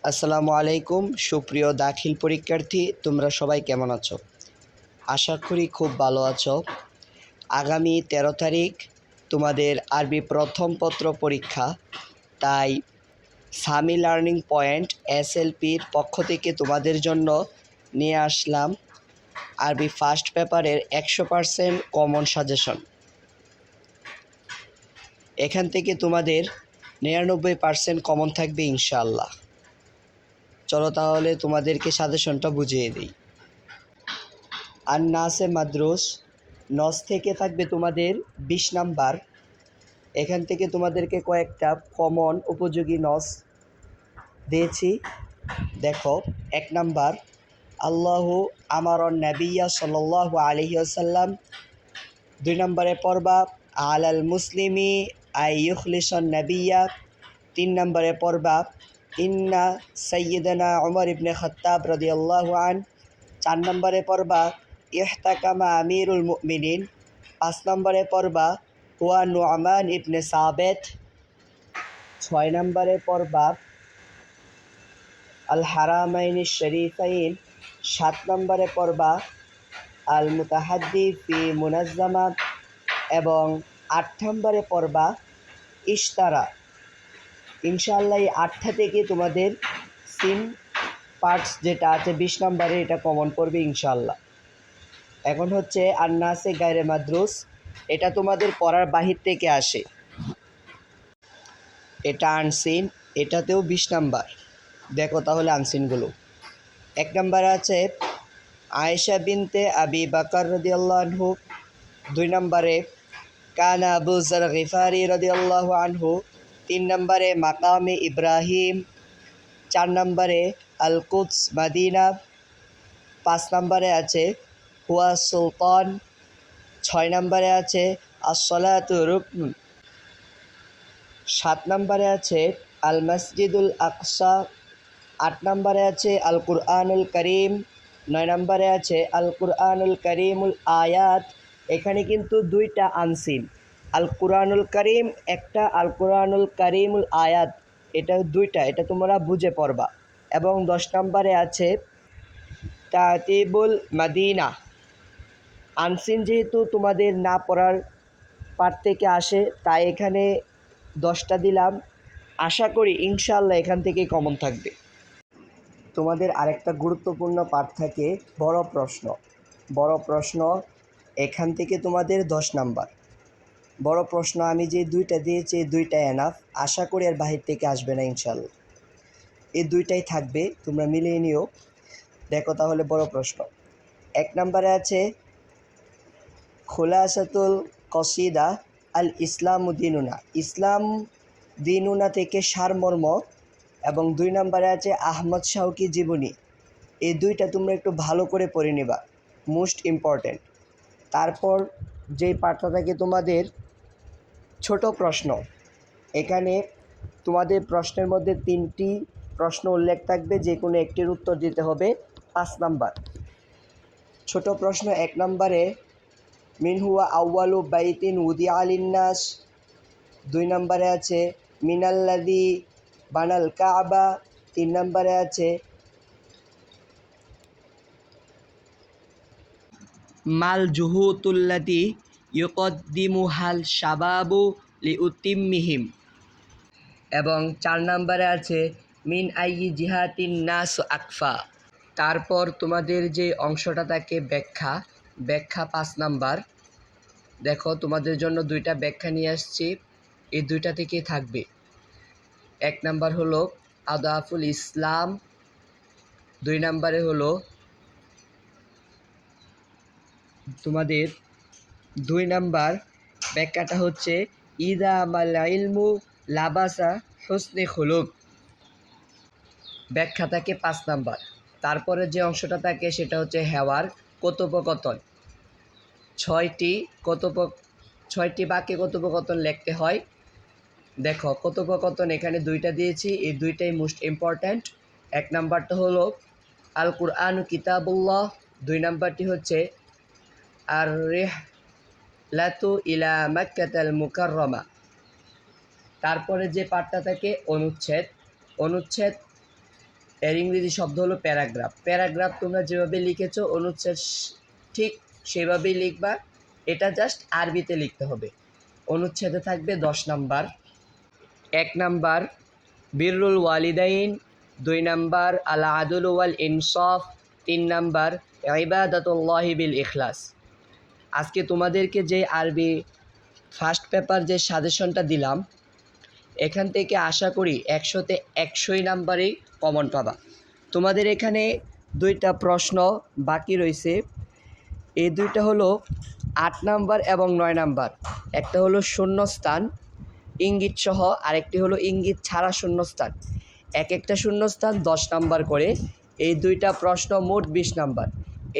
আসসালামু আলাইকুম সুপ্রিয় দাখিল পরীক্ষার্থী, তোমরা সবাই কেমন আছো? আশা করি খুব ভালো আছো। আগামী 13 তারিখ তোমাদের আরবি প্রথম পত্র পরীক্ষা, তাই সামি লার্নিং পয়েন্ট এসএলপির পক্ষ থেকে তোমাদের জন্য নিয়ে আসলাম আরবি ফার্স্ট পেপারের 100% কমন সাজেশন। এখান থেকে তোমাদের 99% কমন থাকবে ইনশাআল্লাহ। চলো তাহলে তোমাদেরকে সাজেশনটা বুঝিয়ে দিই। আর নাসে মাদ্রুস নস থেকে থাকবে তোমাদের 20 নাম্বার। এখান থেকে তোমাদেরকে কয়েকটা কমন উপযোগী নস দিয়েছি। দেখো, 1 নাম্বার আল্লাহু আমারন নাবিয়্যা সাল্লাল্লাহু আলাইহি ওয়াসাল্লাম। 2 নম্বরে পড়বা আলাল মুসলিমি আই ইখলিসান নাবিয়্যা। 3 নম্বরে পড়বা ইন্না সাইয়্যিদানা উমর ইবনে খাত্তাব রাদিয়াল্লাহু আন। 4 নম্বরে পড়বা ইহতাকামা আমিরুল মুমিনিন। 5 নম্বরে পড়বা হুয়া নু'মান ইবনে সাবেত। 6 নম্বরে পড়বা আল হারামাইনি শরীফাইন। 7 নম্বরে পড়বা আল মুতাহাদ্দি ফি মুনাজ্জামা এবং 8 নম্বরে পড়বা ইশতারা। ইনশাআল্লাহ এই 8টা থেকে তোমাদের সিম পার্টস যেটা আছে 20 নম্বরে, এটা কমন পড়বে ইনশাআল্লাহ। এখন হচ্ছে আন্নাসে গায়রে মাদ্রুস, এটা তোমাদের পড়ার বাহির থেকে আসে। এটা আনসিন, এটাতেও 20 নাম্বার। দেখো তাহলে আনসিনগুলো। 1 নম্বরে আছে আয়েশা বিনতে আবি বকর রাদিয়াল্লাহু আনহু। 2 নম্বরে কানা আবু যর গিফারি রাদিয়াল্লাহু আনহু। 3 নম্বরে মাকামে ইব্রাহিম। 4 নম্বরে আল কুদস মদিনা। 5 নম্বরে আছে হুয়া সুলতান। 6 নম্বরে আছে as-salatu রুকন। 7 নম্বরে আছে আল মসজিদুল আকসা। 8 নম্বরে আছে আল কুরআনুল করিম। 9 নম্বরে আছে আল কুরআনুল করিমুল আয়াত। এখানে কিন্তু 2টা আনসিন, আল কুরআনুল করিম একটা, আল কুরআনুল করিমুল আয়াত এটা 2টা, এটা তোমরা বুঝে পড়বা। এবং 10 নম্বরে আছে তাতিবুল মদিনা। আনসিন যেহেতু তোমাদের না পড়ার পার্ট থেকে আসে, তাই এখানে 10টা দিলাম। আশা করি ইনশাআল্লাহ এখান থেকেই কমন থাকবে। তোমাদের আরেকটা গুরুত্বপূর্ণ পার্ট থাকে বড় প্রশ্ন। বড় প্রশ্ন এখান থেকে তোমাদের 10 নাম্বার। বড় প্রশ্ন আমি যে 2টা দিয়েছি, এই 2টা এনাফ। আশা করি আর বাহির থেকে আসবে না ইনশাআল্লাহ। এই 2টাই থাকবে, তোমরা মিলিয়ে নিও। দেখো তাহলে বড় প্রশ্ন। 1 নম্বরে আছে খুলাসাতুল কসিদা আল ইসলামু দিনুনা। ইসলাম দিনুনা থেকে সারমর্ম। এবং 2 নম্বরে আছে আহমদ শাওকি জীবনী। এই 2টা তোমরা একটু ভালো করে পড়ে নিবা, মোস্ট ইম্পর্ট্যান্ট। তারপর যেই পার্টটা থাকে তোমাদের ছোট প্রশ্ন, এখানে তোমাদের প্রশ্নের মধ্যে 3টি প্রশ্ন উল্লেখ থাকবে, যে কোনো একটির উত্তর দিতে হবে 5 নাম্বার। ছোট প্রশ্ন 1 নম্বরে মিন হুয়া আউয়ালু বাইতিন উদিআ লিন্নাস। 2 নম্বরে আছে মিনাল্লাযী বানাল কাবা। 3 নম্বরে আছে মাল জুহুতুল্লাতি ইউকদ্দিমুহাল শাবাবু লিউতিম্মিহিম। এবং 4 নম্বরে আছে মিন আইয়ি জিহাতিন নাস আকফা। তারপর তোমাদের যে অংশটা থাকে ব্যাখ্যা, ব্যাখ্যা 5 নাম্বার। দেখো তোমাদের জন্য 2টা ব্যাখ্যা নিয়ে আসছি, এই 2টা থেকেই থাকবে। 1 নাম্বার হলো আদাফুল ইসলাম। 2 নম্বরে হলো তোমাদের 2 নাম্বার ব্যাখ্যাটা হচ্ছে ইদা মাল ইলমু লাবাসা হুসনে খুলুক। ব্যাখ্যা থাকে 5 নাম্বার। তারপরে যে অংশটা থাকে সেটা হচ্ছে হেওয়ার, কথোপকথন। 6টি বাক্যে কথোপকথন লিখতে হয়। দেখো কথোপকথন এখানে 2টা দিয়েছি, এই 2টাই মোস্ট ইম্পর্ট্যান্ট। 1 নাম্বারটা হলো আল কুরআনু কিতাবুল্লাহ। 2 নাম্বারটি হচ্ছে আর রিহলাতু ইলা মাক্কাতাল মুকাররমা। তারপরে যে পার্টটা থাকে অনুচ্ছেদ। অনুচ্ছেদ এর ইংরেজি শব্দ হলো প্যারাগ্রাফ। প্যারাগ্রাফ তোমরা যেভাবে লিখেছো অনুচ্ছেদ ঠিক সেভাবেই লিখবা, এটা জাস্ট আরবিতে লিখতে হবে। অনুচ্ছেদে থাকবে 10 নাম্বার। 1 নাম্বার বিররুল ওয়ালিদাইন, 2 নাম্বার আল আদল ওয়াল ইনসাফ, 3 নাম্বার ইবাদাতুল্লাহি বিল ইখলাস। আজকে তোমাদেরকে যে আরবি ফার্স্ট পেপার যে সাজেশনটা দিলাম, এখান থেকে আশা করি 100তে 100 নাম্বারেই কমন পাবা। তোমাদের এখানে 2টা প্রশ্ন বাকি রয়েছে। এই 2টা হলো 8 নাম্বার এবং 9 নাম্বার। একটা হলো শূন্যস্থান ইঙ্গিত সহ, আরেকটি হলো ইঙ্গিত ছাড়া শূন্যস্থান। এক একটা শূন্যস্থান 10 নাম্বার করে। এই 2টা প্রশ্ন মোট 20 নাম্বার।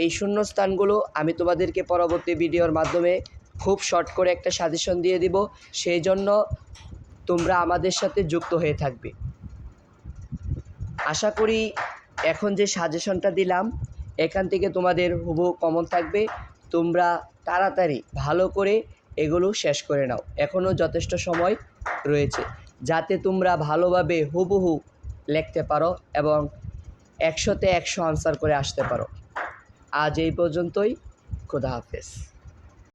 এই শূন্যস্থানগুলো আমি তোমাদেরকে পরবর্তী ভিডিওর মাধ্যমে খুব শর্ট করে একটা সাজেশন দিয়ে দিব, সেই জন্য তোমরা আমাদের সাথে যুক্ত হয়ে থাকবে। আশা করি এখন যে সাজেশনটা দিলাম এখান থেকে তোমাদের হুবহু কমন থাকবে। তোমরা তাড়াতাড়ি ভালো করে এগুলো শেষ করে নাও, এখনও যথেষ্ট সময় রয়েছে, যাতে তোমরা ভালোভাবে হুবহু লিখতে পারো এবং 100তে 100 আনসার করে আসতে পারো। আজ এই পর্যন্তই। খোদা হাফেজ।